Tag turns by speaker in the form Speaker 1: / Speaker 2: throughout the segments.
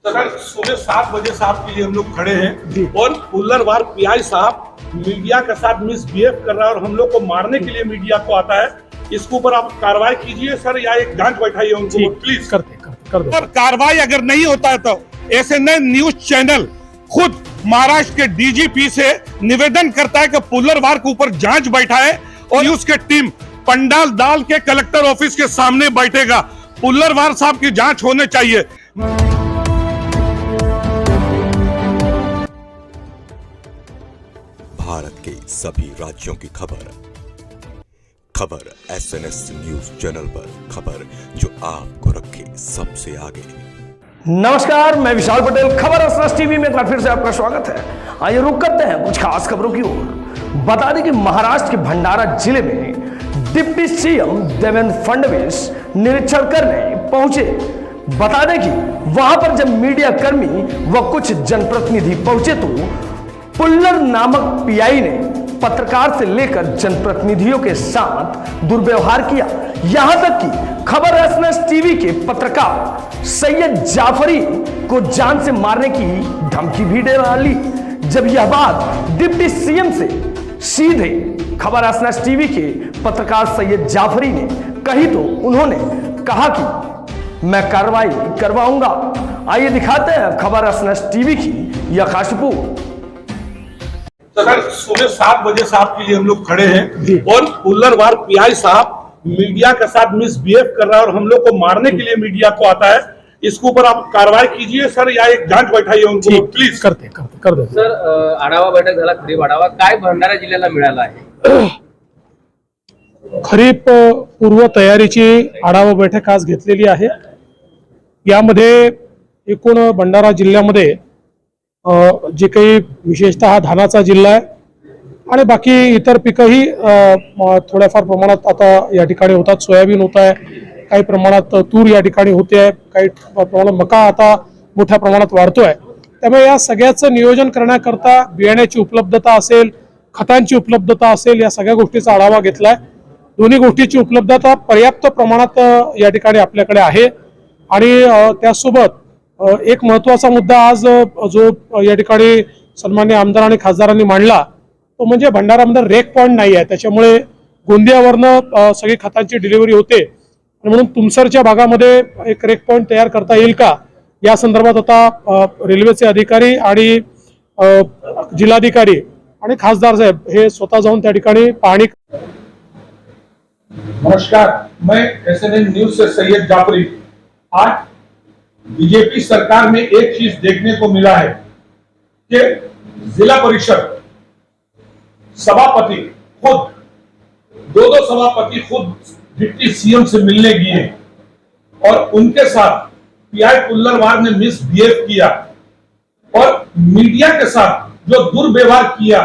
Speaker 1: Sir सुबह 7 बजे साहब के लिए हम लोग खड़े हैं और फुल्लरवार पीआई साहब मीडिया के साथ मिसबिहेव कर रहा है और हम लोग को मारने के लिए मीडिया को आता है। इसके ऊपर आप कार्रवाई कीजिए सर, या एक जांच बैठाइए उनको प्लीज। कर दो। और कार्रवाई अगर नहीं होता है तो एसएनएन न्यूज चैनल खुद महाराष्ट्र के डीजीपी से निवेदन करता है कि फुल्लरवार के ऊपर जांच बैठाए और उसके टीम पंडाल डाल के कलेक्टर ऑफिस के सामने बैठेगा। फुल्लरवार साहब की जांच होने चाहिए।
Speaker 2: भारत के सभी राज्यों की खबर एसएनएस न्यूज चैनल पर, खबर जो आपको रखे सबसे आगे।
Speaker 3: नमस्कार, मैं विशाल पटेल, खबर एसएनएस टीवी में एक बार फिर से आपका स्वागत है। आइए रुक करते हैं कुछ खास खबरों की ओर। बता दें कि महाराष्ट्र के भंडारा जिले में डिप्टी सीएम देवेंद्र फडणवीस निरीक्षण करने पहुंचे। बता दें कि वहां पर जब मीडिया कर्मी व कुछ जनप्रतिनिधि पहुंचे तो पुल्लर नामक पीआई ने पत्रकार से लेकर जनप्रतिनिधियों के साथ दुर्व्यवहार किया। यहां तक कि खबर एसएनएस टीवी के पत्रकार सैयद जाफरी को जान से मारने की धमकी भी दे डाली। जब यह बात डिप्टी सीएम से सीधे खबर एसएनएस टीवी के पत्रकार सैयद जाफरी ने कही तो उन्होंने कहा कि मैं कार्रवाई करवाऊंगा। आइए दिखाते हैं खबर एसएनएस टीवी की यह खास रिपोर्ट।
Speaker 1: सर सुबह 7 बजे साहब के लिए हम लोग खड़े हैं और फुल्लरवार पीआई साहब मीडिया के साथ मिसबिहेव कर रहा है और हम लोग को मारने के लिए मीडिया को आता है। इसके ऊपर आप कार्रवाई कीजिए सर, या एक जांच बैठाइए उनको प्लीज। कर दो।
Speaker 4: सर आढावा बैठक झाला, खरीप आढावा काय भंडारा जिल्ह्याला मिळाला आहे?
Speaker 5: खरीप पूर्व तयारीची आढावा बैठक आज घेतलेली आहे। यामध्ये एकूण भंडारा जिल्ह्यामध्ये जे काही विशेषतः हा धानाचा जिल्हा आहे आणि बाकी इतर पिकंही थोड्याफार प्रमाणात आता या ठिकाणी होतात। सोयाबीन होत आहे, काही प्रमाणात तूर या ठिकाणी होते आहे, काही प्रमाणात मका आता मोठ्या प्रमाणात वाढतोय। त्यामुळे या सगळ्याचं नियोजन करण्याकरता बियाण्याची उपलब्धता असेल, खतांची उपलब्धता असेल, या सगळ्या गोष्टीचा आढावा घेतलाय। दोन्ही गोष्टीची उपलब्धता पर्याप्त प्रमाणात या ठिकाणी आपल्याकडे आहे आणि त्यासोबत एक महत्त्वाचा मुद्दा आज जो या ठिकाणी सन्मान्य आमदार आणि खासदारांनी मांडला तो म्हणजे भंडारामध्ये रेक पॉइंट नाही आहे, त्याच्यामुळे गोंदियावरनं सगळी खतांची डिलिव्हरी होते आणि म्हणून तुमसरच्या भागामध्ये एक रेक पॉइंट तयार करता येईल का, या संदर्भात आता रेल्वेचे अधिकारी आणि जिल्हाधिकारी आणि खासदार साहेब हे स्वतः जाऊन त्या ठिकाणी पाहणी।
Speaker 1: नमस्कार, मैं एसएनएन न्यूज से सैयद जाफरी। आज बीजेपी सरकार में एक चीज देखने को मिला है कि जिला परिषद सभापति खुद दो सभापति खुद डिप्टी सीएम से मिलने गए और उनके साथ पीआई फुल्लरवार ने मिसबिहेव किया और मीडिया के साथ जो दुर्व्यवहार किया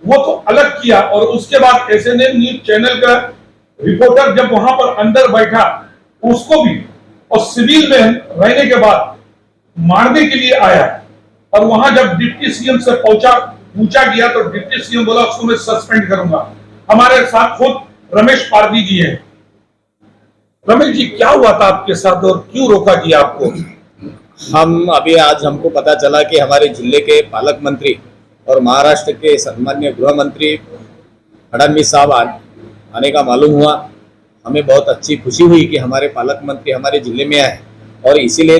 Speaker 1: वो तो अलग किया। और उसके बाद एसएनएन न्यूज चैनल का रिपोर्टर जब वहां पर अंदर बैठा उसको भी और सिविल में रहने के बाद मारने के लिए आया। और वहां जब डिप्टी सीएम से पूछा गया तो डिप्टी सीएम बोला उसको मैं सस्पेंड करूंगा। हमारे साथ खुद रमेश पारदी जी हैं। रमेश जी, क्या हुआ था आपके साथ और क्यों रोका गया आपको?
Speaker 4: आज हमको पता चला कि हमारे जिले के पालक मंत्री और महाराष्ट्र के सम्मान्य गृह मंत्री फडणवीस साहब आने का मालूम हुआ। हमें बहुत अच्छी खुशी हुई कि हमारे पालक मंत्री हमारे जिले में आए और इसीलिए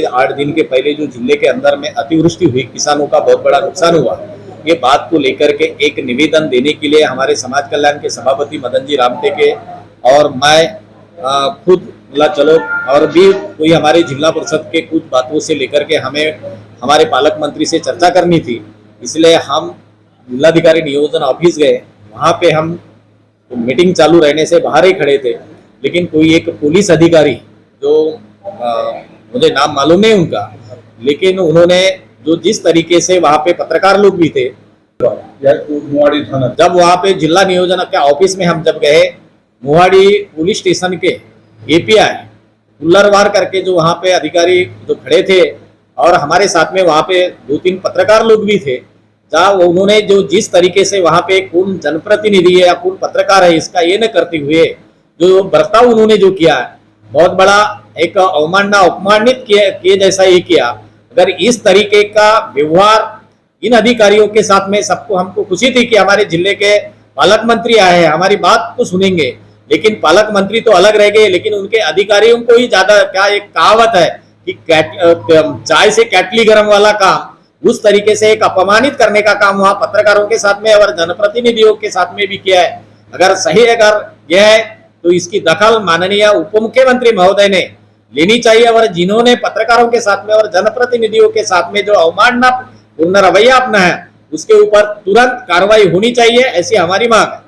Speaker 4: 8 दिन के पहले जो जिले के अंदर में अतिवृष्टि हुई, किसानों का बहुत बड़ा नुकसान हुआ, ये बात को लेकर के एक निवेदन देने के लिए हमारे समाज कल्याण के सभापति मदन जी रामटेके और मैं खुद बोला चलो, और भी कोई हमारे जिला परिषद के कुछ बातों से लेकर के हमें हमारे पालक मंत्री से चर्चा करनी थी। इसलिए हम जिलाधिकारी नियोजन ऑफिस गए। वहाँ पे हम मीटिंग चालू रहने से बाहर ही खड़े थे, लेकिन कोई एक पुलिस अधिकारी जो मुझे नाम मालूम नहीं उनका, लेकिन उन्होंने जो जिस तरीके से वहाँ पे पत्रकार लोग भी थे, जब वहाँ पे जिला नियोजन के ऑफिस में हम जब गए, मुहाड़ी पुलिस स्टेशन के एपीआई फुल्लरवार करके जो वहाँ पे अधिकारी जो खड़े थे और हमारे साथ में वहाँ पे 2-3 पत्रकार लोग भी थे, जहाँ उन्होंने जो जिस तरीके से वहाँ पे कौन जनप्रतिनिधि है या कौन पत्रकार है इसका ये न करते हुए जो बर्ताव उन्होंने जो किया है, बहुत बड़ा एक अवमानना अपमानित किए जैसा ही किया। अगर इस तरीके का व्यवहार इन अधिकारियों के साथ में सबको हमको खुशी थी कि हमारे जिले के पालक मंत्री आए हैं, हमारी बात तो सुनेंगे, लेकिन पालक मंत्री तो अलग रह गए, लेकिन उनके अधिकारियों को ही ज्यादा, क्या एक कहावत है कि चाय से कैटली गरम वाला काम, उस तरीके से एक अपमानित करने का काम वहां पत्रकारों के साथ में और जनप्रतिनिधियों के साथ में भी किया है। अगर सही अगर यह है तो इसकी दखल माननीय उप मुख्यमंत्री महोदय ने लेनी चाहिए और जिन्होंने पत्रकारों के साथ में और जनप्रतिनिधियों के साथ में जो अवमानना पूर्ण रवैया अपना है उसके ऊपर तुरंत कार्रवाई होनी चाहिए, ऐसी हमारी मांग है।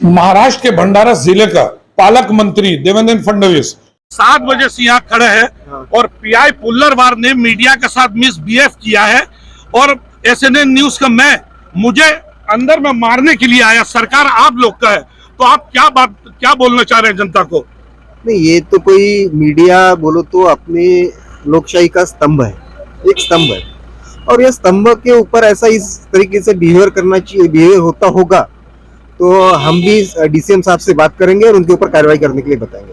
Speaker 1: महाराष्ट्र के भंडारा जिले का पालक मंत्री देवेंद्र फडणवीस 7 बजे से यहाँ खड़े हैं और पीआई पुल्लरवार ने मीडिया के साथ मिसबिहेव किया है और एसएनएन न्यूज का मुझे अंदर में मारने के लिए आया। सरकार आप लोग का है, तो आप क्या बोलना चाह रहे हैं जनता को?
Speaker 6: नहीं, ये तो कोई मीडिया बोलो तो अपनी लोकशाही का स्तंभ है, एक स्तंभ है, और ये स्तंभ के ऊपर ऐसा इस तरीके से बिहेवियर करना चाहिए, बिहेवियर होता होगा तो हम भी डीसीएम साहब से बात करेंगे और उनके ऊपर कार्रवाई करने के लिए बताएंगे।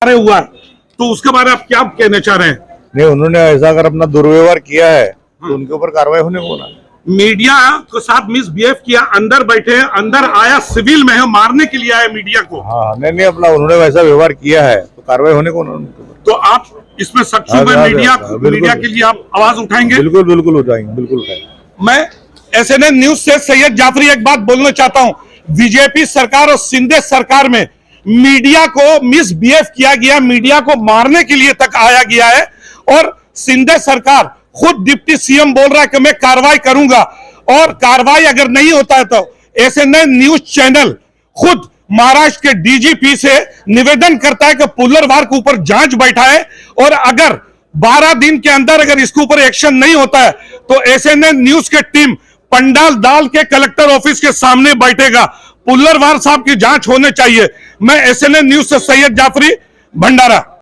Speaker 1: अरे हुआ तो उसके बारे में आप क्या कहना चाह रहे हैं?
Speaker 7: नहीं, उन्होंने ऐसा अगर अपना दुर्व्यवहार किया है तो उनके ऊपर कार्रवाई होने को ना।
Speaker 1: मीडिया के साथ मिसबिहेव किया, अंदर बैठे हैं, अंदर आया सिविल में है, मारने के लिए आया मीडिया को।
Speaker 7: हाँ, नहीं अपना उन्होंने वैसा व्यवहार किया है तो कार्रवाई होने को ना।
Speaker 1: तो आप इसमें सक्षम है? मीडिया के लिए आप आवाज उठाएंगे?
Speaker 7: बिल्कुल बिल्कुल उठाएंगे, बिल्कुल उठाएंगे।
Speaker 1: मैं एसएनएन न्यूज से सैयद जाफरी एक बात बोलना चाहता हूं। बीजेपी सरकार और शिंदे सरकार में मीडिया को मिसबिहेव किया गया, मीडिया को मारने के लिए तक आया गया है और शिंदे सरकार खुद डिप्टी सीएम बोल रहा है कि मैं कार्रवाई करूंगा, और कार्रवाई अगर नहीं होता है तो एसएनएन न्यूज चैनल खुद महाराष्ट्र के डीजीपी से निवेदन करता है कि पुल्लरवार के ऊपर जांच बैठाए और अगर 12 दिन के अंदर अगर इसके ऊपर एक्शन नहीं होता है तो एसएनएन न्यूज के टीम पंडाल डाल के कलेक्टर ऑफिस के सामने बैठेगा। पुल्लरवार साहब की जांच होने चाहिए। मैं एसएनएन न्यूज से सैयद जाफरी, भंडारा।